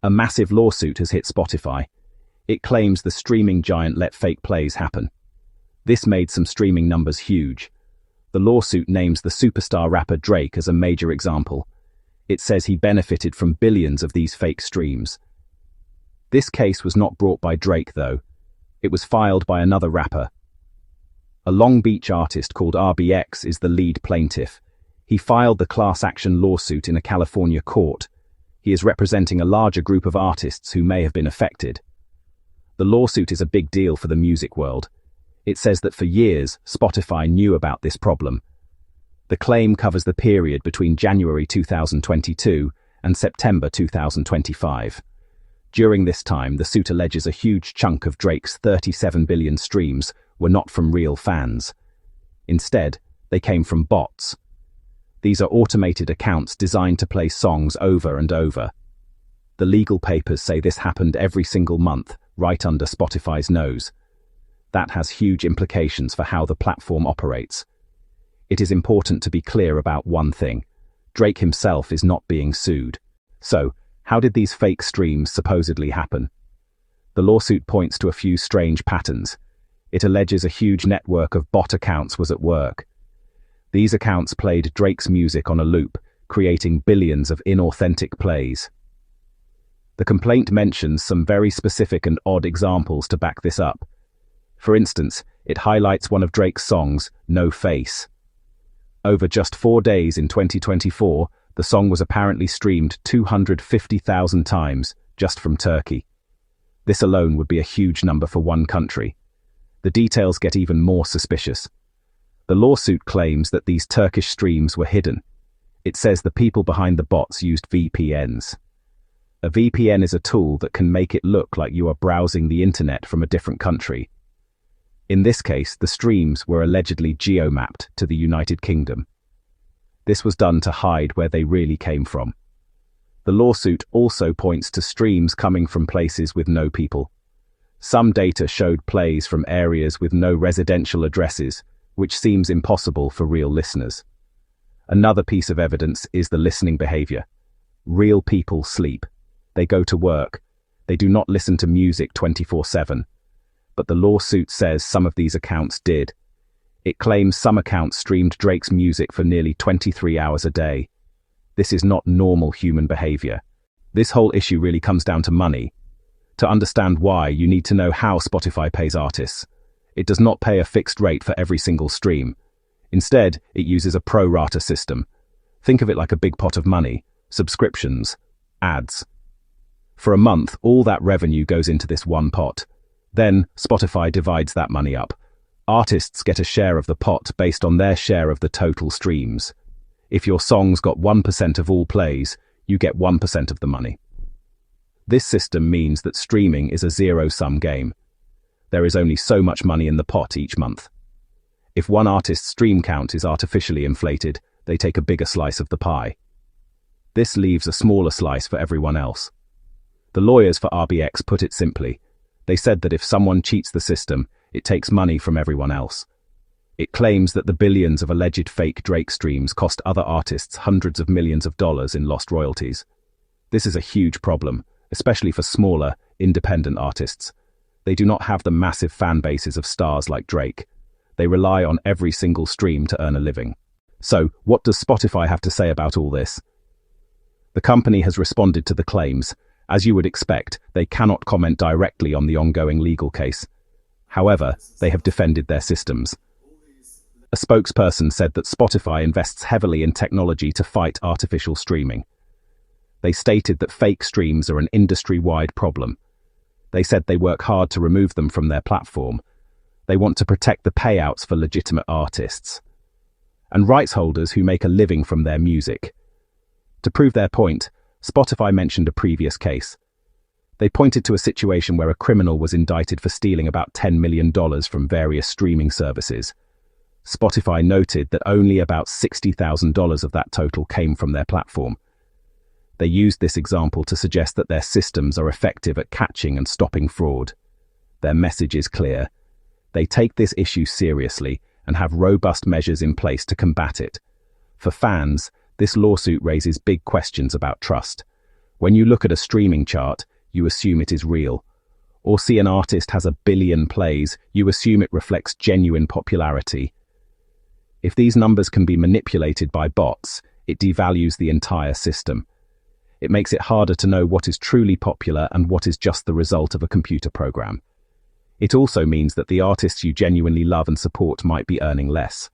A massive lawsuit has hit Spotify. It claims the streaming giant let fake plays happen. This made some streaming numbers huge. The lawsuit names the superstar rapper Drake as a major example. It says he benefited from billions of these fake streams. This case was not brought by Drake, though. It was filed by another rapper. A Long Beach artist called RBX is the lead plaintiff. He filed the class action lawsuit in a California court. He is representing a larger group of artists who may have been affected. The lawsuit is a big deal for the music world. It says that for years, Spotify knew about this problem. The claim covers the period between January 2022 and September 2025. During this time, the suit alleges a huge chunk of Drake's 37 billion streams were not from real fans. Instead, they came from bots. These are automated accounts designed to play songs over and over. The legal papers say this happened every single month, right under Spotify's nose. That has huge implications for how the platform operates. It is important to be clear about one thing. Drake himself is not being sued. So, how did these fake streams supposedly happen? The lawsuit points to a few strange patterns. It alleges a huge network of bot accounts was at work. These accounts played Drake's music on a loop, creating billions of inauthentic plays. The complaint mentions some very specific and odd examples to back this up. For instance, it highlights one of Drake's songs, No Face. Over just 4 days in 2024, the song was apparently streamed 250,000 times just from Turkey. This alone would be a huge number for one country. The details get even more suspicious. The lawsuit claims that these Turkish streams were hidden. It says the people behind the bots used VPNs. A VPN is a tool that can make it look like you are browsing the internet from a different country. In this case, the streams were allegedly geo-mapped to the United Kingdom. This was done to hide where they really came from. The lawsuit also points to streams coming from places with no people. Some data showed plays from areas with no residential addresses, which seems impossible for real listeners. Another piece of evidence is the listening behavior. Real people sleep. They go to work. They do not listen to music 24/7. But the lawsuit says some of these accounts did. It claims some accounts streamed Drake's music for nearly 23 hours a day. This is not normal human behavior. This whole issue really comes down to money. To understand why, you need to know how Spotify pays artists. It does not pay a fixed rate for every single stream. Instead, it uses a pro rata system. Think of it like a big pot of money, subscriptions, ads. For a month, all that revenue goes into this one pot. Then, Spotify divides that money up. Artists get a share of the pot based on their share of the total streams. If your song's got 1% of all plays, you get 1% of the money. This system means that streaming is a zero-sum game. There is only so much money in the pot each month. If one artist's stream count is artificially inflated, they take a bigger slice of the pie. This leaves a smaller slice for everyone else. The lawyers for RBX put it simply. They said that if someone cheats the system, it takes money from everyone else. It claims that the billions of alleged fake Drake streams cost other artists hundreds of millions of dollars in lost royalties. This is a huge problem, especially for smaller, independent artists. They do not have the massive fan bases of stars like Drake. They rely on every single stream to earn a living. So, what does Spotify have to say about all this? The company has responded to the claims. As you would expect, they cannot comment directly on the ongoing legal case. However, they have defended their systems. A spokesperson said that Spotify invests heavily in technology to fight artificial streaming. They stated that fake streams are an industry-wide problem. They said they work hard to remove them from their platform. They want to protect the payouts for legitimate artists and rights holders who make a living from their music. To prove their point, Spotify mentioned a previous case. They pointed to a situation where a criminal was indicted for stealing about $10 million from various streaming services. Spotify noted that only about $60,000 of that total came from their platform. They used this example to suggest that their systems are effective at catching and stopping fraud. Their message is clear. They take this issue seriously and have robust measures in place to combat it. For fans, this lawsuit raises big questions about trust. When you look at a streaming chart, you assume it is real. Or see an artist has 1 billion plays, you assume it reflects genuine popularity. If these numbers can be manipulated by bots, it devalues the entire system. It makes it harder to know what is truly popular and what is just the result of a computer program. It also means that the artists you genuinely love and support might be earning less.